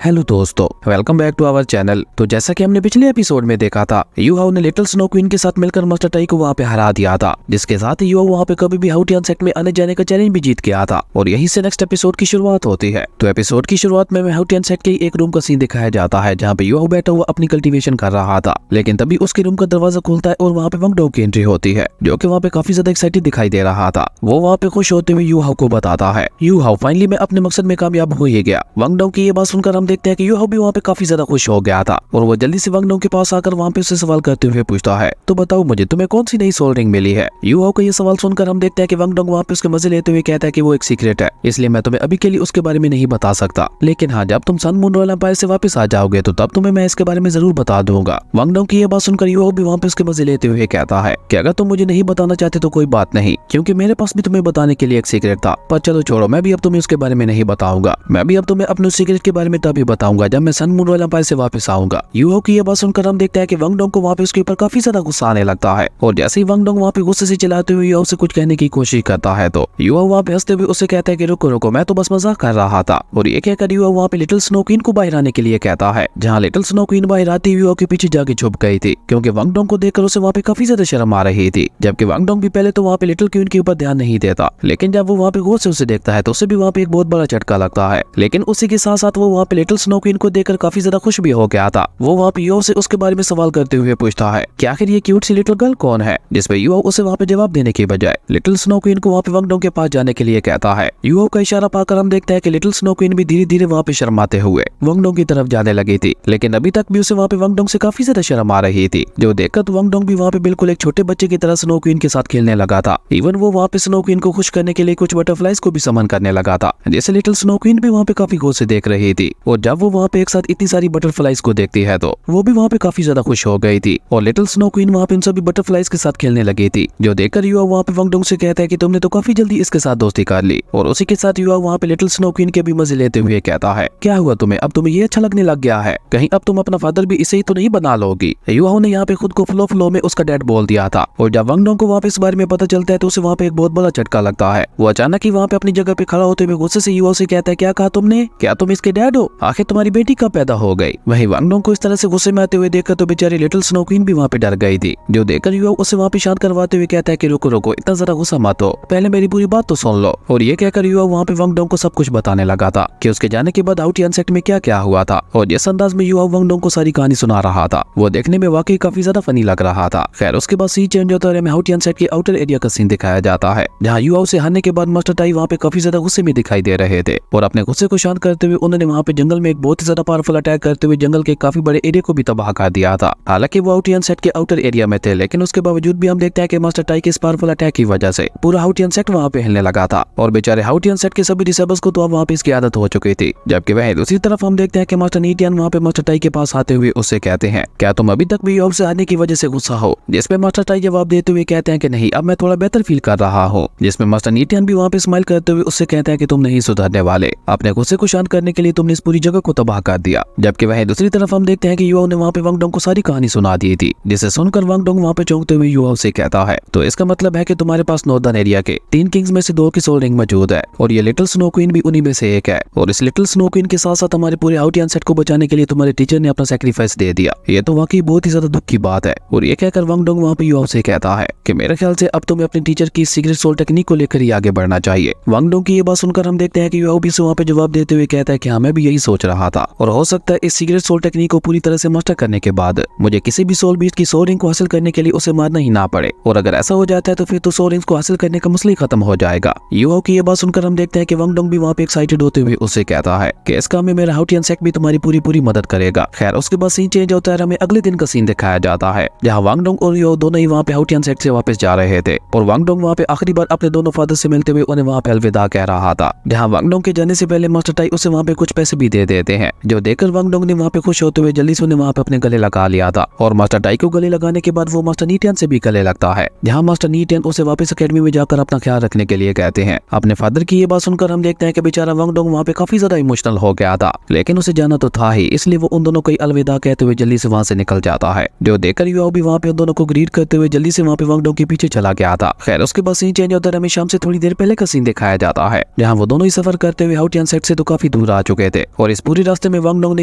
Hello दोस्तों, welcome back to our channel. तो जैसा कि हमने पिछले एपिसोड में देखा था, यू हाउ ने लिटिल स्नो क्वीन के साथ मिलकर मास्टर टाई को वहाँ पे हरा दिया था, जिसके साथ यू हाउ वहाँ पे कभी भी हाउटियन सेक्ट में आने जाने का चैलेंज भी जीत गया था। और यहीं से नेक्स्ट एपिसोड की शुरुआत होती है। तो एपिसोड की शुरुआत में हाउटियन सेक्ट के एक रूम का सीन दिखाया जाता है, जहाँ पे यू हाउ बैठा हुआ अपनी कल्टीवेशन कर रहा था। लेकिन तभी उसके रूम का दरवाजा खुलता है और वहाँ पे वंगडोंग की एंट्री होती है, जो कि वहाँ पे काफी ज्यादा एक्साइटेड दिखाई दे रहा था। वो वहाँ पे खुश होते हुए यू हाउ को बताता है, यू हाउ फाइनली मैं अपने मकसद में कामयाब हो ही गया। वंगडोंग की ये बात सुनकर हम देखते हैं कि यू हाउ भी वहाँ पे काफी ज्यादा खुश हो गया था और वो जल्दी से वंगडोंग के पास आकर वहाँ पे उससे सवाल करते हुए पूछता है, तो बताओ मुझे तुम्हें कौन सी नई सोल रिंग मिली है। यू हाउ का ये सवाल सुनकर हम देखते हैं कि वंगडोंग वहाँ पे उसके मजे लेते हुए कहता है कि वो एक सीक्रेट है, इसलिए मैं तुम्हें अभी के लिए उसके बारे में नहीं बता सकता। लेकिन हाँ, जब तुम सन मून रॉयल एम्पायर से वापस आ जाओगे तो तब तुम्हें मैं इसके बारे में जरूर बता दूंगा। वंगडोंग की ये बात सुनकर यू हाउ भी वहाँ पे उसके मजे लेते हुए कहता है कि अगर तुम मुझे नहीं बताना चाहते तो कोई बात नहीं, क्योंकि मेरे पास भी तुम्हें बताने के लिए एक सीक्रेट था। पर चलो छोड़ो, मैं भी अब तुम्हें उसके बारे में नहीं बताऊंगा। मैं भी अब तुम्हें अपने सीक्रेट के बारे में तभी बताऊंगा जब मैं सन मून रॉयल एम्पायर से वापस आऊंगा। यू हाउ की ये बात सुनकर हम देखते हैं कि वंगडोंग को वहाँ पे उसके ऊपर काफी ज्यादा गुस्सा आने लगता है। और जैसे ही वंगडोंग वहाँ पे गुस्से से चिल्लाते हुए यू हाउ से कुछ कहने की कोशिश करता है तो यू हाउ वहाँ पे हंसते हुए उसे कहता है कि रुको रुको, मैं तो बस मजाक कर रहा था। और ये कहकर यू हाउ वहाँ पे लिटिल स्नो क्वीन को बाहर आने के लिए कहता है, जहाँ लिटिल स्नो क्वीन बाहर आती यू हाउ के पीछे जाके छुप गई थी, क्योंकि वंगडोंग को देखकर उसे वहाँ पे काफी ज्यादा शर्म आ रही थी। जबकि वंगडोंग भी पहले तो वहाँ पे लिटिल क्वीन के ऊपर ध्यान नहीं देता, लेकिन जब वो वहाँ पे गौर से उसे देखता है तो उसे भी वहाँ पे एक बहुत बड़ा झटका लगता है। लेकिन उसी के साथ साथ वो वहाँ पे लिटिल स्नो क्वीन को देखकर काफी ज्यादा खुश भी हो गया था। वो वहाँ पे यू हाउ से उसके बारे में सवाल करते हुए पूछता है कि आखिर ये क्यूट सी लिटिल गर्ल कौन है, जिसपे यू हाउ उसे वहाँ पे जवाब देने के बजाय लिटिल स्नो क्वीन को वहाँ पे वंगडोंग के पास जाने के लिए कहता है। यू हाउ का इशारा पाकर हम देखते हैं कि लिटिल स्नो क्वीन भी धीरे धीरे वहाँ पे शर्माते हुए वंगडोंग की तरफ जाने लगी थी। लेकिन अभी तक भी उसे वहाँ पे वंगडोंग से काफी ज्यादा शर्म आ रही थी, जो देखकर तो वंगडोंग भी वहाँ पे बिल्कुल एक छोटे बच्चे की तरह स्नो क्वीन के साथ खेलने लगा था। इवन वो वहाँ पे स्नो क्वीन को खुश करने के लिए कुछ बटरफ्लाइज को भी समन करने लगा था, जैसे लिटिल स्नो क्वीन भी वहाँ पे काफी गौर से देख रही थी। और जब वो वहाँ पे एक साथ इतनी सारी बटरफ्लाइज को देखती है तो वो भी वहाँ पे काफी ज्यादा खुश हो गई थी। और लिटिल स्नो क्वीन वहाँ पे इन सभी बटरफ्लाइज के साथ खेलने लगी थी, जो देखकर यू हाउ वहाँ पे वंगडोंग से कहता है कि तुमने तो काफी जल्दी इसके साथ दोस्ती कर ली। और उसी के साथ यू हाउ वहाँ पे लिटिल स्नो क्वीन के भी मजे लेते हुए कहता है, क्या हुआ तुम्हें, अब तुम्हें ये अच्छा लगने लग गया है, कहीं अब तुम अपना फादर भी इसे ही तो नहीं बना लोगी। यू हाउ ने यहाँ पे खुद को फ्लो फ्लो में उसका डैड बोल दिया था। और जब वंगडोंग को वहाँ पे इस बारे में पता चलता है तो उसे वहाँ पे एक बहुत बड़ा झटका लगता है। वो अचानक ही वहाँ पे अपनी जगह पे खड़ा होते हुए गुस्से से यू हाउ से कहता है, क्या कहा तुमने, क्या तुम इसके डैड हो, आखिर तुम्हारी बेटी कब पैदा हो गई। वहीं वंगडोंग को इस तरह से गुस्से में आते हुए देखकर तो बेचारी लिटिल स्नो क्वीन भी वहाँ पे डर गई थी, जो देखकर यू हाउ उसे वहाँ पे शांत करवाते हुए कहता है कि रुको रुको, इतना जरा गुस्सा मत हो, पहले मेरी पूरी बात तो सुन लो। और ये कहकर यू हाउ वहाँ पे वंगडोंग को सब कुछ बताने लगा था कि उसके जाने के बाद हाउटियन सेक्ट में क्या क्या हुआ था। और जिस अंदाज में यू हाउ वंगडोंग को सारी कहानी सुना रहा था वो देखने में वाकई काफी ज्यादा फनी लग रहा था। खैर उसके बाद सीन चेंज होता है, हमें हाउटियन सेक्ट के आउटर एरिया का सीन दिखाया जाता है, जहाँ यू हाउ से हारने के बाद मास्टर टाई वहाँ पे काफी ज्यादा गुस्से में दिखाई दे रहे थे। और अपने गुस्से को शांत करते हुए उन्होंने वहाँ पे जंगल में एक बहुत ही ज्यादा पावरफुल अटैक करते हुए जंगल के काफी बड़े एरिया को भी तबाह कर दिया था। हालांकि वो हाउटियन सेक्ट के आउटर एरिया में थे, लेकिन उसके बावजूद भी हम देखते हैं कि मास्टर टाई के इस पावरफुल अटैक की वजह से पूरा हाउटियन सेक्ट वहाँ पे हिलने लगा था। और बेचारे हाउटियन सेक्ट के सभी डिसेबल्स को तो अब वहाँ पे इसकी आदत हो चुकी थी। जबकि वह दूसरी तरफ हम देखते हैं कि मास्टर नीटियन वहाँ पे मास्टर टाई के पास आते हुए उससे कहते हैं, क्या तुम अभी तक भी यू हाउ से हारने की वजह से गुस्सा हो। जिसपे मास्टर टाई जवाब देते हुए कहते हैं कि नहीं, अब मैं थोड़ा बेहतर फील कर रहा हूँ। जिसमें मास्टर नीटियन भी वहाँ पे स्माइल करते हुए उससे कहते हैं कि तुम नहीं सुधरने वाले, अपने गुस्से को शांत करने के लिए तुमने इस पूरी जगह को तबाह कर दिया। जबकि वह दूसरी तरफ हम देखते हैं कि यू हाउ ने वहाँ पे वंगडोंग को सारी कहानी सुना दी थी, जिसे सुनकर वंगडोंग वहाँ पे चौंकते हुए यू हाउ से कहता है, तो इसका मतलब है कि तुम्हारे पास नॉर्दर्न एरिया के 3 किंग्स में से 2 की सोल रिंग मौजूद है और ये लिटिल स्नो क्वीन भी उन्हीं में से एक है। और इस लिटिल स्नो क्वीन के साथ साथ हमारे पूरे हाउटियन सेक्ट को बचाने के लिए तुम्हारे टीचर ने अपना सैक्रिफाइस दे दिया। ये तो वाकई बहुत ही ज्यादा दुख की बात है। और ये कहकर वंगडोंग वहाँ पे यू हाउ से कहता है कि मेरे ख्याल से अब तुम्हें अपने टीचर की सीक्रेट सोल टेक्निक को लेकर ही आगे बढ़ना चाहिए। वंगडोंग की ये बात सुनकर हम देखते हैं कि यू हाउ भी वहाँ पे जवाब देते हुए कहता है कि हाँ, मैं भी यही सोच रहा था। और हो सकता है इस सीक्रेट सोल टेक्निक को पूरी तरह से मास्टर करने के बाद मुझे किसी भी सोल बीस्ट की सोल रिंग को हासिल करने के लिए उसे मारना ही ना पड़े। और अगर ऐसा हो जाता है तो फिर तो सोल रिंग्स को हासिल करने का मसला ही खत्म हो जाएगा। यू हाउ की ये बात सुनकर हम देखते हैं कि वंगडोंग भी वहाँ पे एक्साइटेड होते हुए उससे कहता है कि इस काम में मेरा हाउटियन सेक्ट भी तुम्हारी पूरी मदद करेगा। खैर उसके बाद सीन चेंज होता है, हमें अगले दिन का सीन दिखाया जाता है, जहाँ वंगडोंग और यू हाउ दोनों ही वहाँ पे हाउटियन सेक्ट से वापस जा रहे थे। और वंगडोंग वहाँ पे आखिरी बार अपने दोनों फादर से मिलते हुए उन्हें वहाँ पे अलविदा कह रहा था, जहाँ वंगडोंग के जाने से पहले मास्टर टाई उसे वहाँ पे कुछ पैसे भी दे देते हैं, जो देखकर वंगडोंग ने वहाँ पे खुश होते हुए जल्दी से उन्हें वहाँ पे अपने गले लगा लिया था। और मास्टर टाई को गले लगाने के बाद वो मास्टर नीटियन से भी गले लगता है, जहाँ मास्टर नीटियन उसे वापस अकेडमी में जाकर अपना ख्याल रखने के लिए कहते हैं। अपने फादर की ये बात सुनकर हम देखते हैं कि बेचारा वंगडोंग वहाँ पे काफी ज्यादा इमोशनल हो गया था, लेकिन उसे जाना तो था ही, इसलिए वो उन दोनों को अलविदा कहते हुए जल्दी से वहाँ से निकल जाता है, जो देखकर यू हाउ भी वहाँ पे उन दोनों को ग्रीट करते हुए जल्दी से वहाँ पे वंगडोंग के पीछे चला गया था। खैर उसके बाद सीन चेंज होता है, हमें शाम से थोड़ी देर पहले का सीन दिखाया जाता है, जहाँ वो दोनों ही सफर करते हुए हाउटियन सेक्ट से तो काफी दूर आ चुके थे। और इस पूरे रास्ते में वांग डोंग ने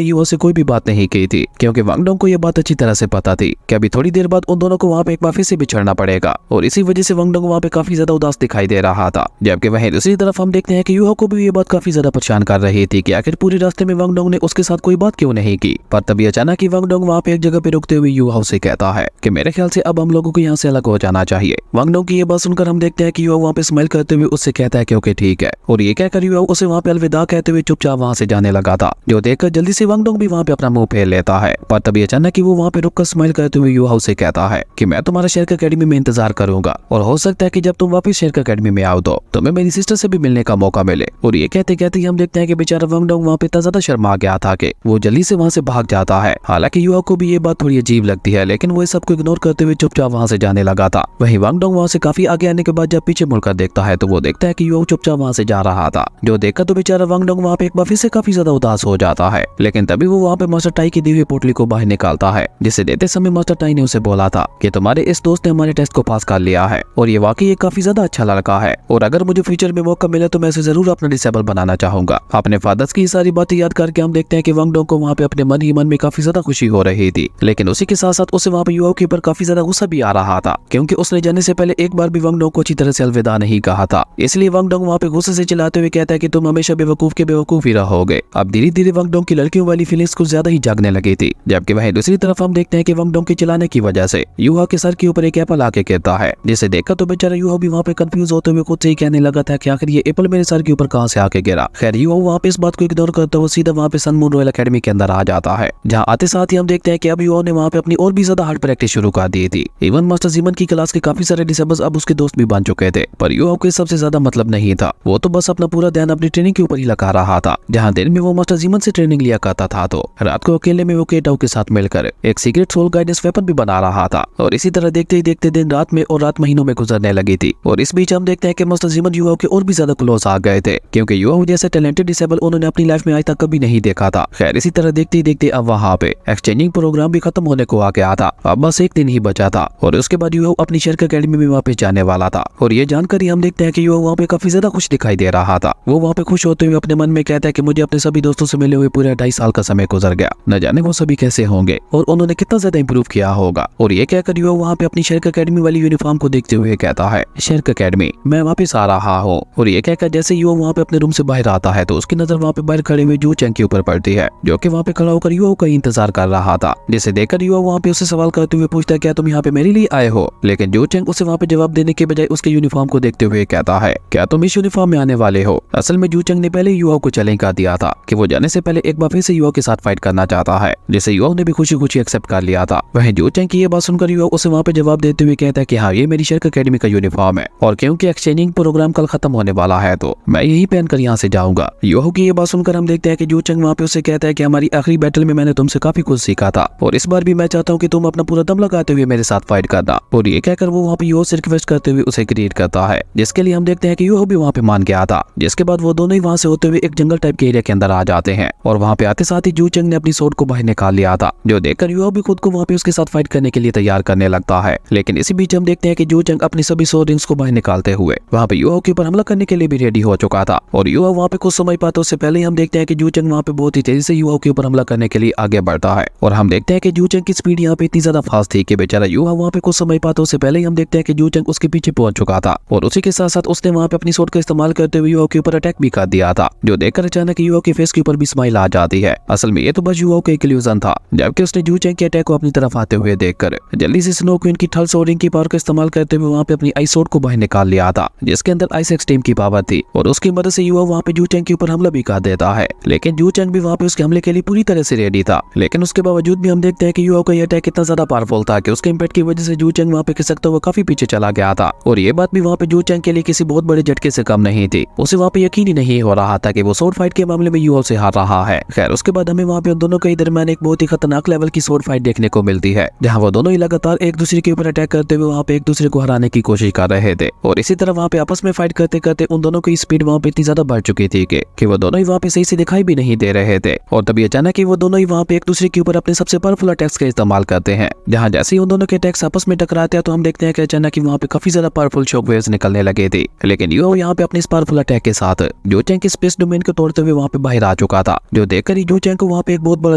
यूहो से कोई भी बात नहीं की थी, क्योंकि वांग डोंग को यह बात अच्छी तरह से पता थी कि अभी थोड़ी देर बाद उन दोनों को वहाँ पे एक बार फिर से बिछड़ना पड़ेगा, और इसी वजह से वांग डोंग वहाँ पे काफी ज्यादा उदास दिखाई दे रहा था। जबकि वहीं दूसरी तरफ हम देखते हैं कि यूहो को भी ये बात काफी ज्यादा परेशान कर रही थी कि आखिर पूरे रास्ते में वांग डोंग ने उसके साथ कोई बात क्यों नहीं की। पर तभी अचानक ही वांग डोंग वहाँ पे एक जगह पे रुकते हुए यूहो से कहता है कि मेरे ख्याल से अब हम लोगों को यहाँ से अलग हो जाना चाहिए। वांग डोंग की ये बात सुनकर हम देखते हैं कि यूहो वहाँ पे स्माइल करते हुए उससे कहता है कि ओके ठीक है, और ये कहकर यूहो उसे वहाँ पे अलविदा कहते हुए चुपचाप वहाँ से जाने लगा था, जो देखकर जल्दी से वांग डोंग भी वहाँ पे अपना मुंह फेर लेता है। पर तभी अचानक ही वो वहाँ पे रुककर स्माइल करते हुए यूहो से कहता है कि मैं तुम्हारा शेरक एकेडमी में इंतजार करूंगा, और हो सकता है कि जब तुम वापस शेरक एकेडमी में आओ तो तुम्हें मेरी सिस्टर से भी मिलने का मौका मिले। और ये कहते कहते हम देखते हैं कि बेचारा वांग डोंग वहाँ पे इतना ज्यादा शर्मा गया था कि वो जल्दी से वहाँ से भाग जाता है। हालांकि यूहो को भी ये बात थोड़ी अजीब लगती है, लेकिन वो इस सबको इग्नोर करते हुए चुपचाप वहाँ से जाने लगा था। वहीं वांग डोंग वहाँ से काफी आगे आने के बाद जब पीछे मुड़कर देखता है तो वो देखता है कि यूहो चुपचाप वहाँ से जा रहा था, जो देखकर तो बेचारा वांग डोंग वहाँ पे एक बार फिर से काफी ज्यादा उदास हो जाता है। लेकिन तभी वो वहाँ पे मास्टर टाई की दी हुई पोटली को बाहर निकालता है, जिसे देते समय मास्टर टाई ने उसे बोला था कि तुम्हारे इस दोस्त ने हमारे टेस्ट को पास कर लिया है, और ये वाकई एक काफी ज्यादा अच्छा लड़का है, और अगर मुझे फ्यूचर में मौका मिले तो मैं इसे जरूर अपना डिसेबल बनाना चाहूंगा। अपने फादर्स की सारी बातें याद करके हम देखते हैं कि वांग डोंग को वहाँ पे अपने मन ही मन में काफी ज्यादा खुशी हो रही थी, लेकिन उसी के साथ साथ उसे वहाँ पे यूहो के ऊपर काफी ज्यादा गुस्सा भी आ रहा था, क्योंकि उसने जाने से पहले एक बार भी वांग डोंग को अच्छी तरह से अलविदा नहीं कहा था। इसलिए वांग डोंग वहाँ पे गुस्से से चिल्लाते हुए कहता है कि तुम हमेशा बेवकूफ के बेवकूफ ही रहोगे। अब धीरे धीरे वांग डोंग की लड़कियों वाली फीलिंग्स कुछ ज्यादा ही जागने लगी थी। जबकि वहीं दूसरी तरफ हम देखते हैं कि वांग डोंग के चिल्लाने की वजह से यूहो के सर के ऊपर एक एप्पल आके गिरता है, जिसे देखकर तो बेचारा यूहो भी वहाँ पे कंफ्यूज होते हुए खुद से ही कहने लगा था कि आखिर ये एप्पल मेरे सर के ऊपर कहाँ से आके गिरा। खैर यूहो वहाँ पे इस बात को इग्नोर करता हुआ सीधा वहाँ पे सन मून रॉयल एकेडमी के अंदर आ जाता है, जहाँ आते साथ ही हम देखते हैं कि अब यूहो ने वहाँ पे अपनी और भी ज्यादा हार्ड प्रैक्टिस शुरू कर दी थी। इवन मास्टर जीमन की क्लास के काफी सारे डिसेबल्स अब उसके दोस्त भी बन चुके थे, पर यूहो को सबसे ज्यादा मतलब नहीं था। वो तो बस अपना पूरा ध्यान अपनी ट्रेनिंग के ऊपर ही लगा रहा था। जहाँ दिन में वो मास्टर जीमन से ट्रेनिंग लिया करता था, तो रात को अकेले में वो केटाओ के साथ मिलकर एक सीक्रेट सोल गाइडेंस वेपन भी बना रहा था। और इसी तरह देखते ही देखते दिन रात में और रात महीनों में गुजरने लगी थी। और इस बीच हम देखते हैं कि मास्टर जीमन यूहो के और भी ज्यादा क्लोज आ गए थे, क्योंकि यूहो जैसे टैलेंटेड डिसेबल उन्होंने अपनी लाइफ में आज तक कभी नहीं देखा था। खैर इसी तरह देखते ही देखते अब वहाँ पे एक्सचेंजिंग प्रोग्राम भी खत्म होने को आ गया था। अब बस एक दिन ही बचा था, और उसके बाद यूहो अपनी शेरक एकेडमी में वापस जाने वाला था। और ये जानकर ही हम देखते हैं कि यूहो वहाँ पे काफी ज्यादा खुश दिखाई दे रहा था। वो वहाँ पे खुश होते हुए अपने मन में कहता है कि मुझे अपने सभी दोस्तों से मिले हुए पूरे 2.5 साल का समय गुजर गया, न जाने वो सभी कैसे होंगे और उन्होंने कितना ज्यादा इंप्रूव किया होगा। और ये कहकर यूहो वहाँ पे अपनी शेरक एकेडमी वाली यूनिफॉर्म को देखते हुए कहता है, शेरक एकेडमी मैं वापस आ रहा हूँ। और ये कहकर जैसे यूहो वहाँ पे अपने रूम से बाहर आता है तो उसकी नजर वहाँ पे बाहर खड़े हुए जू चैंग के ऊपर पड़ती है, जो कि वहाँ पे खड़ा होकर यूहो का इंतजार कर रहा था। जिसे देखकर यूहो वहाँ पे उसे सवाल करते हुए पूछता है, क्या तुम यहाँ पे मेरे लिए आए हो? लेकिन जू चैंग उसे वहाँ पे जवाब देने के बजाय उसके यूनिफॉर्म को देखते हुए कहता है, क्या तुम इस यूनिफॉर्म में आने वाले हो? असल में जू चैंग ने पहले यूहो को चैलेंज कर दिया था कि वो जाने से पहले एक बार फिर से यूहो के साथ फाइट करना चाहता है, जिसे यूहो ने भी खुशी खुशी एक्सेप्ट कर लिया था। वहीं जू चैंग की ये बात सुनकर यूहो उसे वहाँ पे जवाब देते हुए कहता है कि हाँ ये मेरी शेरक एकेडमी का यूनिफॉर्म है, और क्योंकि एक्सचेंजिंग प्रोग्राम कल खत्म होने वाला है तो मैं यही पहनकर यहाँ से जाऊंगा। यूहो की ये बात सुनकर हम देखते हैं कि जू चैंग वहाँ पे उसे कहता है कि हमारी आखिरी बैटल में मैंने तुमसे काफी कुछ सीखा था, और इस बार भी मैं चाहता हूँ कि तुम अपना पूरा दम लगाते हुए मेरे साथ फाइट करना। और ये कहकर वो वहाँ पे यूहो से रिक्वेस्ट करते हुए उसे ग्रीट करता है, जिसके लिए हम देखते हैं कि यूहो भी वहाँ पे मान गया था। जिसके बाद वो दोनों ही वहाँ से होते हुए एक जंगल टाइप के एरिया के अंदर आ जाते हैं, और वहाँ पे आते साथ ही जू चैंग ने अपनी सोर्ड को बाहर निकाल लिया था, जो देखकर यूहो भी खुद को वहाँ पे उसके साथ फाइट करने के लिए तैयार करने लगता है। लेकिन इसी बीच हम देखते हैं कि जू चैंग अपनी सभी सोर्ड रिंग्स को बाहर निकालते हुए वहाँ पे यूहो के ऊपर हमला करने के लिए भी रेडी हो चुका था। और यूहो वहाँ पे कुछ समय पाते उससे पहले हम देखते हैं कि जू चैंग वहाँ पे बहुत ही तेजी से यूहो के ऊपर हमला करने के लिए आगे बढ़ता है। और हम देखते हैं कि जू चैंग की स्पीड यहाँ पे इतनी ज्यादा फास्ट थी कि बेचारा यूहो वहाँ पे कुछ समय पाते उससे पहले ही हम देखते हैं कि जू चैंग उसके पीछे पहुंच चुका था, और उसी के साथ साथ उसने वहाँ पे अपनी सोर्ड का इस्तेमाल करते हुए यूहो के ऊपर अटैक भी कर दिया था, जो देखकर अचानक यूहो के फेस के ऊपर भी स्माइल आ जाती है। असल में ये तो बस यूहो का एक इल्यूजन था, जबकि उसने जू चैंग के अटैक को अपनी तरफ आते हुए देखकर जल्दी से स्नो क्वीन की थल सोर्डिंग की पावर का इस्तेमाल करते हुए वहाँ पे अपनी आइस सोर्ड को बाहर निकाल लिया था, जिसके अंदर आइस एक्सट्रीम की पावर थी, और उसकी मदद से यूहो वहाँ पे जू चैंग के ऊपर हमला भी कर देता है। लेकिन जू चैंग भी वहाँ पे उसके हमले के लिए पूरी तरह से रेडी था, लेकिन उसके बावजूद भी हम देखते हैं कि यूहो का ये अटैक इतना ज्यादा पावरफुल था कि उसके इम्पैक्ट की वजह से जू चैंग वहाँ पे खिसकता हुआ काफी पीछे चला गया था। और ये बात भी वहाँ पे जू चैंग के लिए किसी बहुत बड़े झटके से कम नहीं थी। उसे वहाँ पे यकीन ही नहीं हो रहा था कि वो सोर्ड फाइट के मामले में यूहो से हार रहा है। खैर उसके बाद हमें वहाँ पे उन दोनों के दरमियान एक बहुत ही खतरनाक लेवल की सोर्ड फाइट देखने को मिलती है, जहाँ वो दोनों ही लगातार एक दूसरे के ऊपर अटैक करते हुए वहाँ पे एक दूसरे को हराने की कोशिश कर रहे थे। और इसी तरह वहाँ पे आपस में फाइट करते करते उन दोनों की स्पीड वहाँ पे इतनी ज्यादा बढ़ चुकी थी कि वो दोनों ही वहाँ पे सही से दिखाई भी नहीं दे रहे थे। और तभी अचानक ही वो दोनों ही वहाँ पे एक दूसरे के ऊपर अपने सबसे पावरफुल अटैक्स का इस्तेमाल करते हैं, जहाँ जैसे ही उन दोनों के अटैक्स आपस में टकराते हैं तो हम देखते हैं कि अचानक ही वहाँ पे काफी ज्यादा पावरफुल शॉक वेव्स निकलने लगे थे। लेकिन यूहो यहाँ पे अपने इस पावरफुल अटैक के साथ जू चैंग के स्पेस डोमेन को तोड़ते हुए वहाँ पे बाहर आ आ चुका था, जो देखकर यू चैंग को वहाँ पे एक बहुत बड़ा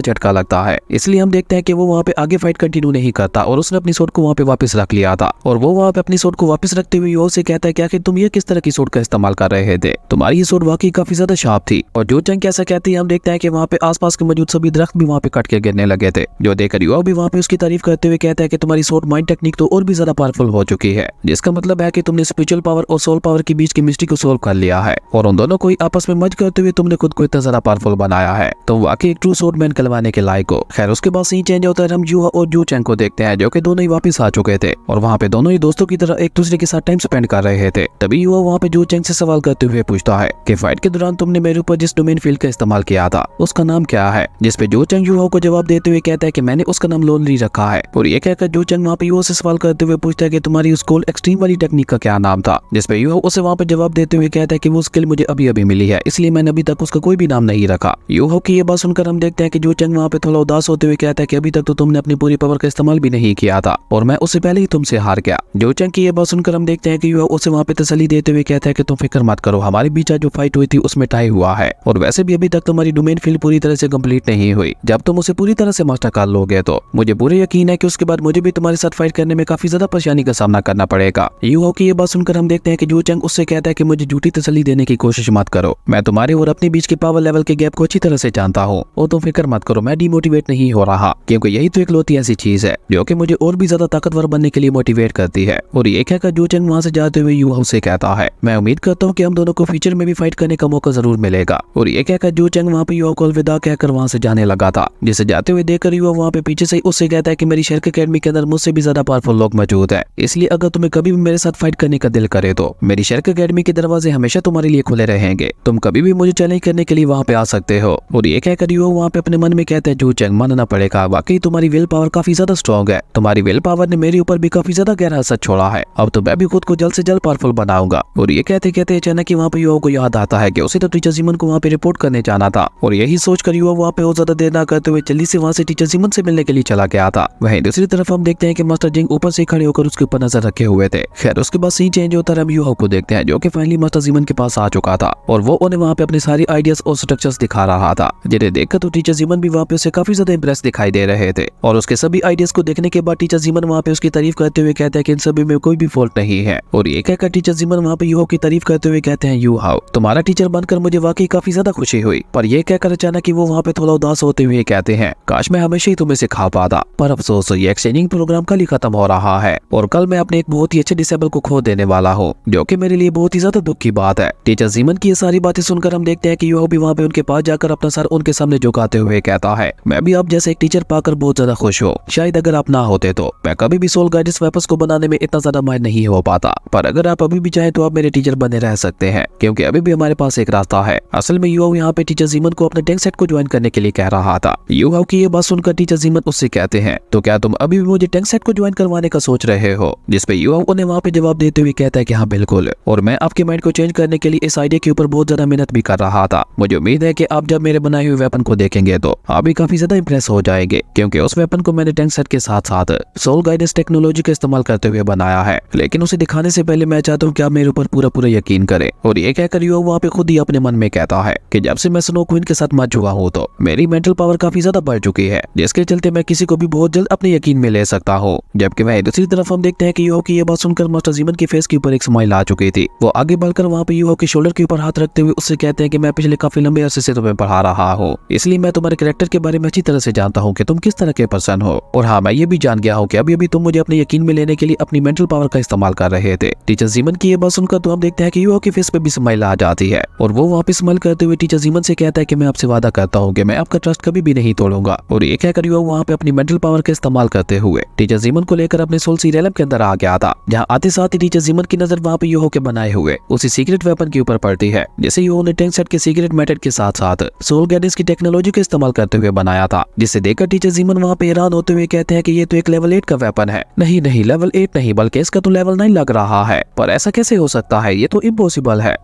झटका लगता है। इसलिए हम देखते हैं कि वो वहाँ पे आगे फाइट कंटिन्यू नहीं करता और उसने अपनी सोट को वहाँ पे वापस रख लिया था। और वो वहाँ पे अपनी सोट को वापस रखते हुए यू से कहता है कि आखिर तुम ये किस तरह की सोट का इस्तेमाल कर रहे थे, तुम्हारी ये सोट वाकई काफी ज्यादा शार्प थी। और जो चैंग कैसा कहती है, हम देखते हैं कि वहाँ पे आसपास के मौजूद सभी दरख्त भी वहाँ पे कट के गिरने लगे थे, जो देखकर युवा भी वहाँ पे उसकी तारीफ करते हुए कहता है कि तुम्हारी सोट माइंड टेक्निक तो और भी ज्यादा पावरफुल हो चुकी है, जिसका मतलब है कि तुमने स्पिरिचुअल पावर और सोल पावर के बीच की मिस्ट्री को सोल्व कर लिया है और उन दोनों को आपस में मर्ज करते हुए तुमने खुद को इतना ज्यादा पावरफुल बनाया है, तुम वाकई एक ट्रू स्वॉर्डमैन कहलाने के लायक हो। खैर उसके बाद सीन चेंज होता है, हम युवा और जू चैंग को देखते हैं, जो कि दोनों ही वापस आ चुके थे और वहाँ पे दोनों ही दोस्तों की तरह एक दूसरे के साथ टाइम स्पेंड कर रहे थे। तभी युवा वहाँ पे जू चैंग से सवाल करते हुए पूछता है कि फाइट के दौरान तुमने मेरे ऊपर जिस डोमेन फील्ड का इस्तेमाल किया था उसका नाम क्या है, जिसपे जू चैंग युवा को जवाब देते हुए कहता है कि मैंने उसका नाम लोनली रखा है। और ये कहकर जू चैंग वहाँ पे युवा से सवाल करते हुए पूछता है कि तुम्हारी उस कोल्ड एक्सट्रीम वाली टेक्निक का क्या नाम था, जिसपे युवा उसे वहाँ पे जवाब देते हुए कहता है कि वो स्किल मुझे अभी अभी मिली है, इसलिए मैंने अभी तक उसका कोई भी नाम नहीं रखा। युवा की ये बात सुनकर हम देखते हैं कि जू चैंग वहाँ पे थोड़ा उदास होते हुए कहता है कि अभी तक तो तुमने अपनी पूरी पावर का इस्तेमाल भी नहीं किया था और मैं उससे पहले ही तुमसे हार गया। जू चैंग की ये बात सुनकर हम देखते हैं कि युवा उसे वहाँ पे तसल्ली देते हुए कहता है कि तुम फिक्र मत करो, हमारे बीच जो फाइट हुई थी उसमें टाई हुआ है और वैसे भी अभी तक तुम्हारी डोमेन फील्ड पूरी तरह से कंप्लीट नहीं हुई। जब तुम उसे पूरी तरह से मास्टर कर लोगे तो मुझे पूरे यकीन है कि उसके बाद मुझे भी तुम्हारे साथ फाइट करने में काफी ज्यादा परेशानी का सामना करना पड़ेगा। युवा की ये बात सुनकर हम देखते हैं कि जू चैंग उससे कहता है कि मुझे झूठी तसल्ली देने की कोशिश मत करो, मैं तुम्हारे और अपने बीच के पावर लेवल के गैप को अच्छी तरह से जानता हूँ और तुम फिक्र मत करो, मैं डिमोटिवेट नहीं हो रहा, क्योंकि यही तो इकलौती ऐसी चीज है जो कि मुझे और भी ज्यादा ताकतवर बनने के लिए मोटिवेट करती है। और ये कहकर जू चैंग वहाँ से जाते हुए युवा से कहता है मैं उम्मीद करता हूँ कि हम दोनों को फ्यूचर में भी फाइट करने का मौका जरूर मिलेगा। और ये कहकर जू चैंग वहाँ पे युवा को अलविदा कहकर वहाँ से जाने लगा था, जिसे जाते हुए देखकर युवा वहाँ पे पीछे से उससे कहता है कि मेरी शर्क एकेडमी के अंदर मुझसे भी ज्यादा पावरफुल लोग मौजूद है, इसलिए अगर तुम्हें कभी भी मेरे साथ फाइट करने का दिल करे तो मेरी शर्क एकेडमी के दरवाजे हमेशा तुम्हारे लिए खुले रहेंगे, तुम कभी भी मुझे चैलेंज करने के लिए वहाँ पे आ सकते हो। और ये कहकर युवा वहाँ पे अपने मन में कहता है जू चैंग मानना पड़ेगा, वाकई तुम्हारी विल पावर काफी ज्यादा स्ट्रॉन्ग है, तुम्हारी विल पावर ने मेरे ऊपर भी काफी ज्यादा गहरा असर छोड़ा है, अब तो मैं भी खुद को जल्द से जल्द पावरफुल बनाऊंगा। और ये कहते कहते अचानक वहाँ पे युवा को याद आता है कि उसे तो टीचर जिमन को वहाँ पे रिपोर्ट करने जाना था और यही सोचकर युवा वहाँ पे और ज्यादा देर ना करते हुए जल्दी से वहाँ से टीचर जिमन से मिलने के लिए चला गया था। वहीं दूसरी तरफ हम देखते हैं कि मास्टर जिंग ऊपर से खड़े होकर उसके ऊपर नजर रखे हुए थे। खैर उसके बाद सीन चेंज होता है, हम युवा को देखते हैं जो कि फाइनली मास्टर जिमन के पास आ चुका था और वो उन्हें वहाँ पे अपने सारी आइडियाज और स्ट्रक्चर्स दिखा रहा था, जिन्हें देखकर तो टीचर जिमन भी वहाँ पे उसे काफी ज्यादा इंप्रेस दिखाई दे रहे थे। और उसके सभी आइडियाज को देखने के बाद टीचर जिमन वहाँ पे उसकी तारीफ करते हुए कहते हैं कि इन सभी में कोई भी फॉल्ट नहीं है। और ये कहकर टीचर जिमन वहाँ पे युवा की तारीफ करते हुए कहते हैं यू हाउ तुम्हारा टीचर बनकर मुझे वाकई काफी ज्यादा खुशी हुई। पर ये कहकर अचानक ही वो वहाँ पे थोड़ा उदास होते हुए कहते हैं काश मैं हमेशा ही तुम्हें सिखा पाता, पर अफसोस ये एक्सचेंजिंग प्रोग्राम कल ही खत्म हो रहा है और कल मैं अपने एक बहुत ही अच्छे डिसेबल को खो देने वाला हूँ, जो कि मेरे लिए बहुत ही ज्यादा दुख की बात है। टीचर जिमन की ये सारी बातें सुनकर हम देखते हैं कि युवा भी वहाँ पे उनके पास जाकर अपना सर उनके सामने झुकाते हुए कहता है मैं भी आप जैसे एक टीचर पाकर बहुत ज्यादा खुश हूँ, शायद अगर आप ना होते तो मैं कभी भी सोल गाइडेंस वेपन्स को बनाने में इतना ज्यादा माहिर नहीं हो पाता, पर अगर आप अभी भी चाहे तो आप मेरे टीचर बने रह सकते हैं, क्योंकि अभी भी हमारे पास एक रास्ता है। असल में युवा यहाँ पे टीचर जिमन को अपने टैंक सेट को ज्वाइन करने के लिए कह रहा था। युवा की ये बात सुनकर टीचर जिमन उससे कहते हैं तो क्या तुम अभी भी मुझे टैंक सेट को ज्वाइन करवाने का सोच रहे हो, जिसपे युवा उन्हें वहाँ पे जवाब देते हुए कहता है कि हाँ बिल्कुल, और मैं आपके माइंड को चेंज करने के लिए इस आइडिया के ऊपर बहुत ज्यादा मेहनत भी कर रहा था। मुझे उम्मीद है कि आप जब मेरे बनाए हुए वेपन को देखेंगे तो आप भी काफी ज्यादा इंप्रेस हो जाएंगे, क्योंकि उस वेपन को मैंने टैंक सेट के साथ साथ सोल गाइडेंस टेक्नोलॉजी का इस्तेमाल करते हुए बनाया है, लेकिन उसे दिखाने से पहले मैं चाहता हूँ कि आप मेरे ऊपर पूरा पूरा यकीन करें। और ये कहकर युवा वहाँ पे खुद ही अपने मन में कहता है कि जब से मैं स्नो क्वीन के साथ मर चुका हूँ तो मेरी मेंटल पावर काफी ज्यादा बढ़ चुकी है, जिसके चलते मैं किसी को भी बहुत जल्द अपने यकीन में ले सकता हूँ। जबकि वहीं दूसरी तरफ हम देखते हैं कि युवा की ये बात सुनकर मास्टर जिमन के फेस के ऊपर एक स्माइल आ चुकी थी। वो आगे बढ़कर वहाँ पे युवा के शोल्डर के ऊपर हाथ रखते हुए उससे कहते हैं कि मैं पिछले काफी लंबे अरसे से तुम्हें पढ़ा रहा हूँ, इसलिए मैं तुम्हारे कैरेक्टर के बारे में अच्छी तरह से जानता हूँ कि तुम किस तरह के पर्सन हो। और हाँ, मैं ये भी जान गया हूँ कि अभी अभी तुम मुझे अपने यकीन में लेने के लिए अपनी मेंटल पावर का इस्तेमाल कर रहे थे। टीचर जिमन की ये बात सुनकर तो हम देखते हैं कि युवा के फेस पे भी स्माइल आ जाती है और वो वापस स्माइल करते हुए टीचर जिमन से कहता है कि मैं आपसे वादा करता हूँ कि मैं आपका ट्रस्ट कभी भी नहीं तोड़ूंगा। और ये कहकर युवा वहाँ पे अपनी मेंटल पावर का इस्तेमाल करते हुए टीचर जिमन को लेकर अपने सोल सी रेलम के अंदर आ गया था, जहाँ आते साथ ही टीचर जिमन की नजर वहाँ पे युवा के बनाए हुए उसी सीक्रेट वेपन के ऊपर पड़ती है, जैसे युवा ने टैंक सेट के सीक्रेट मेथड के साथ साथ सोल गाइडेंस की टेक्नोलॉजी का इस्तेमाल करते हुए बनाया था, जिसे देखकर टीचर जिमन वहाँ पे हैरान होते हुए कहते हैं कि ये तो एक लेवल 8 का वेपन है। नहीं नहीं, लेवल 8 नहीं बल्कि इसका तो लेवल 9 लग रहा है, पर ऐसा कैसे हो सकता है, ये तो इम्पॉसिबल है।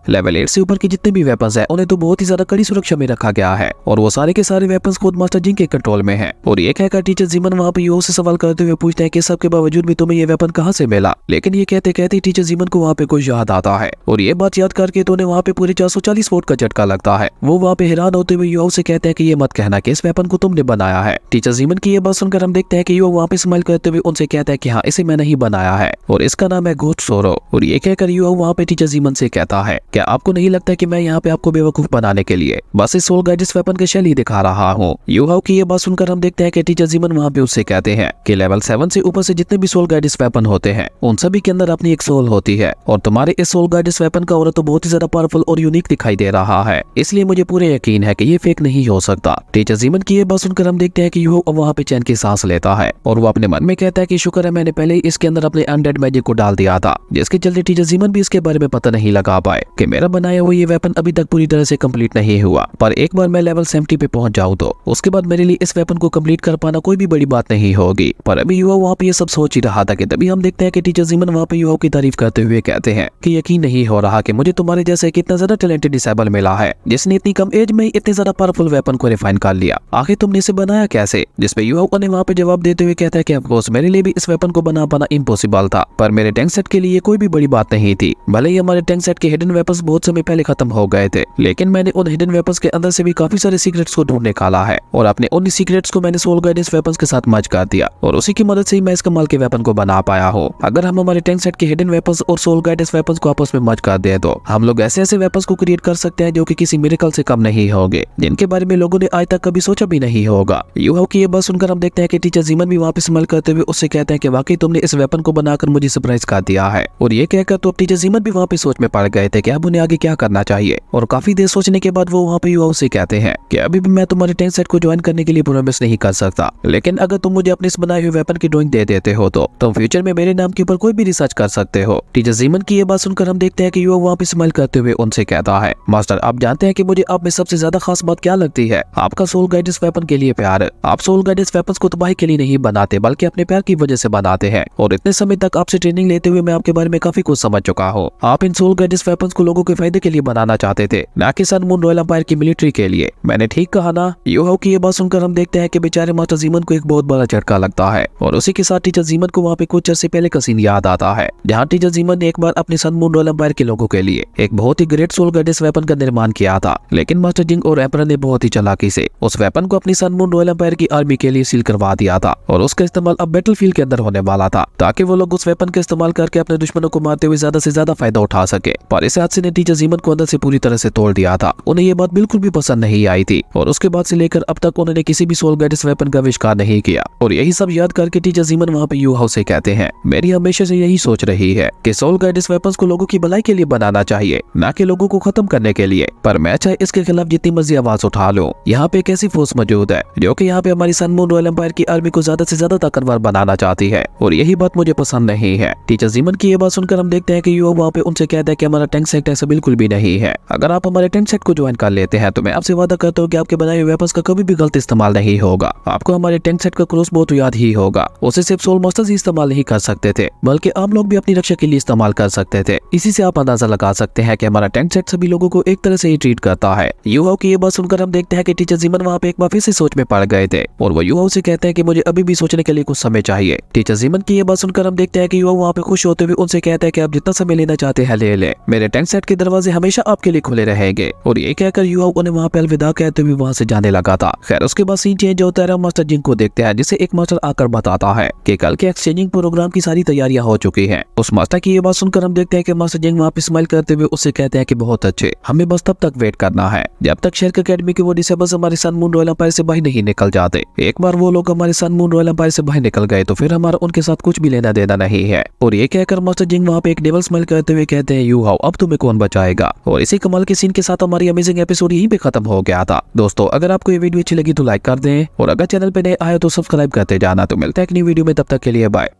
लेवल 8 से ऊपर के जितने भी वेपन्स हैं उन्हें तो बहुत ही ज्यादा कड़ी सुरक्षा में रखा गया है और वो सारे के सारे वेपन्स खुद मास्टर जिंग के कंट्रोल में है। और ये कहकर टीचर जिमन वहाँ पे युवा से सवाल करते हुए पूछते हैं कि सब के बावजूद भी तुम्हें ये वेपन कहाँ से मिला। लेकिन ये कहते कहते टीचर जिमन को वहाँ पे कुछ याद आता है और ये बात याद करके तो उन्हें वहाँ पे पूरे 440 वोट का झटका लगता है। वो वहाँ पे हैरान होते हुए युवा से कहते हैं कि ये मत कहना कि इस वेपन को तुमने बनाया है। टीचर जीमन की ये बात सुनकर हम देखते हैं कि युवा वहाँ पे स्माइल करते हुए उनसे कहता है कि हाँ, इसे मैंने ही बनाया है और इसका नाम है गोस्ट सोरो। और ये कहकर युवा वहाँ पे टीचर जीमन से कहता है, क्या आपको नहीं लगता कि मैं यहाँ पे आपको बेवकूफ बनाने के लिए बस इस सोल गाइडेंस वेपन के शेल ही दिखा रहा हूँ। युवा की ये बात सुनकर हम देखते हैं कि टीचर जीमन वहाँ पे उससे कहते हैं कि लेवल 7 से ऊपर से जितने भी सोल गाइडेंस वेपन होते हैं उन सभी के अंदर अपनी एक सोल होती है और तुम्हारे इस सोल गाइडेंस वेपन का ऑरा तो बहुत ही ज्यादा पावरफुल और यूनिक दिखाई दे रहा है, इसलिए मुझे पूरे यकीन है कि ये फेक नहीं हो सकता। टीचर जीमन की ये बात सुनकर हम देखते हैं कि युवा अब वहाँ पे चैन की सांस लेता है और वो अपने मन में कहता है कि शुक्र है मैंने पहले ही इसके अंदर अपने अनडेड मैजिक को डाल दिया था, जिसके चलते टीचर जीमन भी इसके बारे में पता नहीं लगा पाए कि मेरा बनाया हुआ ये वेपन अभी तक पूरी तरह से कंप्लीट नहीं हुआ। पर एक बार मैं लेवल 70 पे पहुंच जाऊं तो उसके बाद मेरे लिए इस वेपन को कंप्लीट कर पाना कोई भी बड़ी बात नहीं होगी। पर अभी युवा वहाँ पे ये सब सोच ही रहा था कि तभी हम देखते हैं कि टीचर जीमन वहाँ पे युवा की तारीफ करते हुए कहते हैं कि यकीन नहीं हो रहा कि मुझे तुम्हारे जैसे कितना ज्यादा टैलेंटेड डिसेबल मिला है जिसने इतनी कम एज में इतने ज्यादा पावरफुल वेपन को रिफाइन कर लिया। आखिर तुमने इसे बनाया कैसे? जिसपे युवा ने वहाँ पे जवाब देते हुए कहता है कि ऑफकोर्स मेरे लिए भी इस वेपन को बना पाना इम्पॉसिबल था, पर मेरे टैंक सेट के लिए कोई भी बड़ी बात नहीं थी। भले ही हमारे टैंक सेट के हिडन वेपन्स बहुत समय पहले खत्म हो गए थे, लेकिन मैंने उन हिडन वेपन्स के अंदर से भी काफी सारे सीक्रेट्स को ढूंढ निकाला है और अपने उन सीक्रेट्स को मैंने सोल गाइडेंस वेपन्स के साथ मर्ज कर दिया और उसी की मदद से ही मैं इस कमाल के वेपन को बना पाया हूँ। अगर हम हमारे टैंक सेट के हिडन वेपन्स और सोल गाइडेंस वेपन्स को आपस में मर्ज कर दे तो हम लोग ऐसे ऐसे वेपन्स को क्रिएट कर सकते हैं जो कि किसी मिरेकल से कम नहीं होंगे, जिनके बारे में लोगों ने आज तक कभी सोचा भी नहीं होगा। युवा की ये बात सुनकर हम देखते हैं कि टीचर जीमन भी वहाँ पे स्माइल करते हुए उससे कहते हैं कि वाकई तुमने इस वेपन को बनाकर मुझे सरप्राइज कर दिया है। और ये कहकर तो टीचर जीमन भी वहाँ पे सोच में पड़ गए थे कि अब उन्हें आगे क्या करना चाहिए और काफी देर सोचने के बाद वो वहाँ पे युवा से कहते हैं कि अभी भी मैं तुम्हारे टैंक सेट को ज्वाइन करने के लिए प्रॉमिस नहीं कर सकता, लेकिन अगर तुम मुझे अपने इस बनाए हुए वेपन की ड्राइंग दे देते हो तो तुम फ्यूचर में मेरे नाम के ऊपर कोई भी रिसर्च कर सकते हो। टीचर जीमन की ये बात सुनकर हम देखते हैं कि युवा वहाँ पे स्माइल करते हुए उनसे कहता है, मास्टर आप जानते हैं कि मुझे आप में सबसे ज्यादा खास बात क्या लगती है? आपका सोल गाइडेंस वेपन के लिए प्यार। आप सोल गाइडेंस वेपन्स को तबाही के लिए नहीं बनाते बल्कि अपने प्यार की वजह से बनाते हैं और इतने समय तक आपसे ट्रेनिंग लेते हुए मैं आपके बारे में काफी कुछ समझ चुका हूँ। आप इन सोल गाइडेंस वेपन्स को लोगों के फायदे के लिए बनाना चाहते थे, न कि सन मून रॉयल एम्पायर की मिलिट्री के लिए। मैंने ठीक कहा ना? युवा की ये बात सुनकर हम देखते हैं कि बेचारे मास्टर जीमन को एक बहुत बड़ा झटका लगता है और उसी के साथ टीचर जीमन को वहाँ पे कुछ अर्से पहले का सीन याद आता है जहाँ टीचर जीमन ने एक बार अपने सन मून रॉयल एम्पायर के लोगों के लिए एक बहुत ही ग्रेट सोल गाइडेंस वेपन का निर्माण किया था, लेकिन मास्टर जिंग और एम्परर ने बहुत ही चालाकी से उस वेपन को अपनी सन मून रॉयल एम्पायर की आर्मी के लिए सील करवा दिया था और उसका इस्तेमाल अब बैटलफील्ड के अंदर होने वाला था ताकि वो लोग उस वेपन का इस्तेमाल करके अपने दुश्मनों को मारते हुए ज्यादा से ज्यादा फायदा उठा सके। पर इस हादसे ने टीचर जीमन को अंदर से पूरी तरह से तोड़ दिया था। उन्हें ये बात बिल्कुल भी पसंद नहीं आई थी और उसके बाद से लेकर अब तक उन्होंने किसी भी सोल गाइडेंस वेपन का आविष्कार नहीं किया। और यही सब याद करके टीचर जीमन वहाँ पे युवा से कहते हैं, मेरी हमेशा से यही सोच रही है कि सोल गाइडेंस वेपन्स को लोगों की भलाई के लिए बनाना चाहिए, न कि लोगों को खत्म करने के लिए। पर मैं चाहे इसके खिलाफ जितनी मर्जी आवाज उठा लूं, यहाँ पे एक ऐसी फोर्स मौजूद है जो कि यहाँ पे हमारी सन मून रॉयल एम्पायर की आर्मी को ज्यादा से ज्यादा ताकतवर बनाना चाहती है और यही बात मुझे पसंद नहीं है। टीचर जीमन की ये बात सुनकर हम देखते हैं कि युवा वहाँ पे उनसे कहता है कि हमारा टैंक सेट ऐसा बिल्कुल भी नहीं है। अगर आप हमारे टैंक सेट को ज्वाइन कर लेते हैं तो मैं आपसे वादा करता हूँ कि आपके बनाए हुए वेपन्स का कभी भी गलत इस्तेमाल नहीं होगा। आपको हमारे टैंक सेट का क्रॉस बहुत याद ही होगा। उसे सिर्फ सोल मास्टर्स ही इस्तेमाल नहीं कर सकते थे बल्कि आम लोग भी अपनी रक्षा के लिए इस्तेमाल कर सकते थे। इसी से आप अंदाजा लगा सकते हैं कि हमारा टैंक सेट सभी लोगों को एक तरह से ही ट्रीट करता है। युवा की ये बात सुनकर हम देखते हैं कि टीचर जीमन वहाँ पे एक बार फिर से सोच में पड़ गए थे और वो युवा से कहते हैं कि मुझे अभी भी सोचने के लिए कुछ समय चाहिए। टीचर जीमन की ये बात सुनकर हम देखते हैं कि युवा वहाँ पे खुश होते हुए उनसे कहते हैं कि आप जितना समय लेना चाहते हैं ले ले, मेरे टैंक सेट के दरवाजे हमेशा आपके लिए खुले रहेंगे। और ये कहकर युवा उन्हें वहाँ पे अलविदा कहते हुए वहाँ से जाने लगा था। खैर उसके बाद सीन चेंज होता है, मास्टर जिंग को देखते हैं जिसे एक मास्टर आकर बताता है कि कल के एक्सचेंजिंग प्रोग्राम की सारी तैयारियां हो चुकी हैं। उस मास्टर की ये बात सुनकर हम देखते हैं कि मास्टर जिंग वहाँ पे स्माइल करते हुए उससे कहते हैं कि बहुत अच्छे, हमें बस तब तक वेट करना है जब तक शेरक एकेडमी के वो डिसेबल्स हमारे सन मून रॉयल एम्पायर से बाहर नहीं निकल जाते। एक बार वो लोग हमारे सन मून रॉयल एम्पायर से बाहर निकल गए तो फिर हमारा उनके साथ कुछ भी लेना देना नहीं है। और ये कहकर मास्टर जिंग वहाँ पे एक डेविल स्माइल करते हुए कहते हैं, यू हाउ, अब तुम्हें कौन बचाएगा। और इसी कमाल के सीन के साथ हमारी अमेजिंग एपिसोड यहीं पे खत्म हो गया था। दोस्तों अगर आपको ये वीडियो अच्छी लगी तो लाइक कर दें और अगर चैनल पे नए आए तो सब्सक्राइब करते जाना। तो मिलते हैं एक नई वीडियो में, तब तक के लिए बाय।